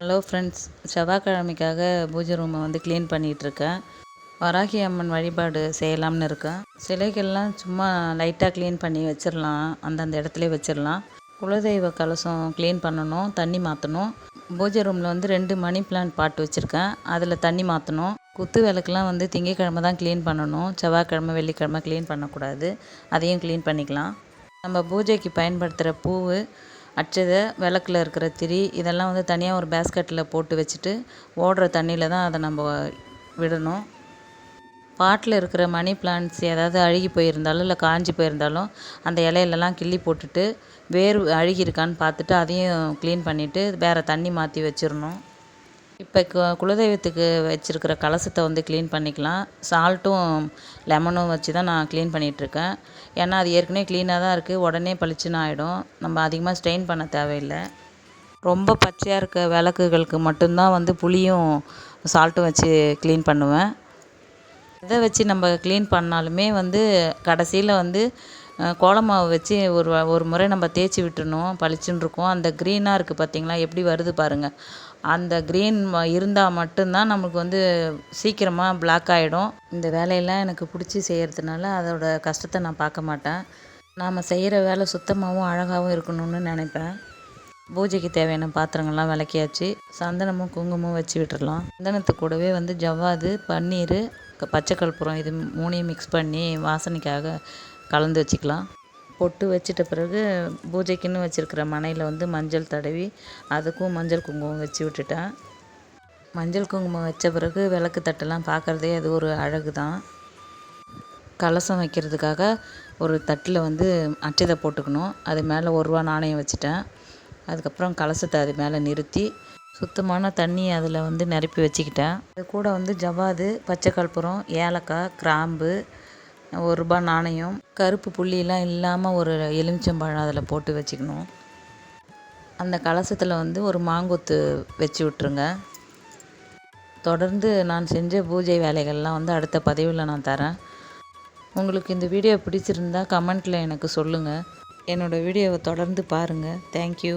Hello friends, செவ்வாய்க்கிழமைக்காக பூஜை ரூமை வந்து க்ளீன் பண்ணிகிட்ருக்கேன். வராகி அம்மன் வழிபாடு செய்யலாம்னு இருக்கேன். சிலைகள்லாம் சும்மா லைட்டாக க்ளீன் பண்ணி வச்சிடலாம், அந்தந்த இடத்துலையே வச்சிடலாம். குலதெய்வ கலசம் க்ளீன் பண்ணணும், தண்ணி மாற்றணும். பூஜை ரூமில் வந்து 2 மணி பிளான்ட் பாட்டு வச்சுருக்கேன், அதில் தண்ணி மாற்றணும். குத்து விளக்குலாம் வந்து திங்கக்கிழமை தான் க்ளீன் பண்ணணும், செவ்வாய்க்கிழமை வெள்ளிக்கிழமை க்ளீன் பண்ணக்கூடாது. அதையும் க்ளீன் பண்ணிக்கலாம். நம்ம பூஜைக்கு பயன்படுத்துகிற பூவு, அட்சதை, விளக்கில் இருக்கிற திரி இதெல்லாம் வந்து தனியாக ஒரு பேஸ்கெட்டில் போட்டு வச்சுட்டு ஓடுற தண்ணியில் தான் அதை நம்ம விடணும். பாட்டில் இருக்கிற மணி பிளான்ட்ஸ் ஏதாவது அழுகி போயிருந்தாலும் இல்லை காஞ்சி போயிருந்தாலும் அந்த இலையிலலாம் கிள்ளி போட்டுட்டு வேர் அழுகி இருக்கான்னு பார்த்துட்டு அதையும் க்ளீன் பண்ணிவிட்டு வேறு தண்ணி மாற்றி வச்சிடணும். இப்போ குலதெய்வத்துக்கு வச்சுருக்கிற கலசத்தை வந்து க்ளீன் பண்ணிக்கலாம். சால்ட்டும் லெமனும் வச்சு தான் நான் க்ளீன் பண்ணிகிட்ருக்கேன். ஏன்னா அது ஏற்கனவே க்ளீனாக தான் இருக்குது, உடனே பளிச்சுன்னு ஆகிடும். நம்ம அதிகமாக ஸ்ட்ரெயின் பண்ண தேவையில்லை. ரொம்ப பச்சையாக இருக்க விளக்குகளுக்கு மட்டும்தான் வந்து புளியும் சால்ட்டும் வச்சு க்ளீன் பண்ணுவேன். எதை வச்சு நம்ம க்ளீன் பண்ணாலுமே வந்து கடைசியில் வந்து கோலமாவு வச்சு ஒரு முறை நம்ம தேய்ச்சி விட்டுறணும், பளிச்சுன்னு இருக்கும். அந்த க்ரீனாக இருக்குது பார்த்திங்களா, எப்படி வருது பாருங்கள். அந்த க்ரீன் இருந்தால் மட்டும்தான் நமக்கு வந்து சீக்கிரமாக பிளாக் ஆகிடும். இந்த வேலையெல்லாம் எனக்கு பிடிச்சி செய்கிறதுனால அதோட கஷ்டத்தை நான் பார்க்க மாட்டேன். நாம் செய்கிற வேலை சுத்தமாகவும் அழகாகவும் இருக்கணும்னு நினைப்பேன். பூஜைக்கு தேவையான பாத்திரங்கள்லாம் விளக்கியாச்சு. சந்தனமும் குங்குமம் வச்சு விட்டுடலாம். சந்தனத்துக்கு கூடவே வந்து ஜவ்வாது, பன்னீர், பச்சை கற்பூரம் இது 3ஐயும் மிக்ஸ் பண்ணி வாசனைக்காக கலந்து வச்சுக்கலாம். பொட்டு வச்சிட்ட பிறகு பூஜைக்குன்னு வச்சுருக்கிற மனையில் வந்து மஞ்சள் தடவி அதுக்கும் மஞ்சள் குங்குமம் வச்சு விட்டுட்டேன். மஞ்சள் குங்குமம் வச்ச பிறகு விளக்கு தட்டெல்லாம் பார்க்குறதே அது ஒரு அழகு தான். கலசம் வைக்கிறதுக்காக ஒரு தட்டில் வந்து அட்சதை போட்டுக்கணும். அது மேலே 1 ரூபா நாணயம் வச்சுட்டேன். அதுக்கப்புறம் கலசத்தை அது மேலே நிறுத்தி சுத்தமான தண்ணி அதில் வந்து நிரப்பி வச்சுக்கிட்டேன். அது கூட வந்து ஜவ்வாது, பச்சை கற்பூரம், ஏலக்காய், கிராம்பு, 1 ரூபா நாணயம், கருப்பு புள்ளியெலாம் இல்லாமல் ஒரு எலுமிச்சம்பழம் அதில் போட்டு வச்சுக்கணும். அந்த கலசத்தில் வந்து ஒரு மாங்கொத்து வச்சு விட்ருங்க. தொடர்ந்து நான் செஞ்ச பூஜை வேலைகள்லாம் வந்து அடுத்த பதிவில் நான் தரேன். உங்களுக்கு இந்த வீடியோ பிடிச்சிருந்தா கமெண்ட்டில் எனக்கு சொல்லுங்கள். என்னோடய வீடியோவை தொடர்ந்து பாருங்கள். தேங்க்யூ.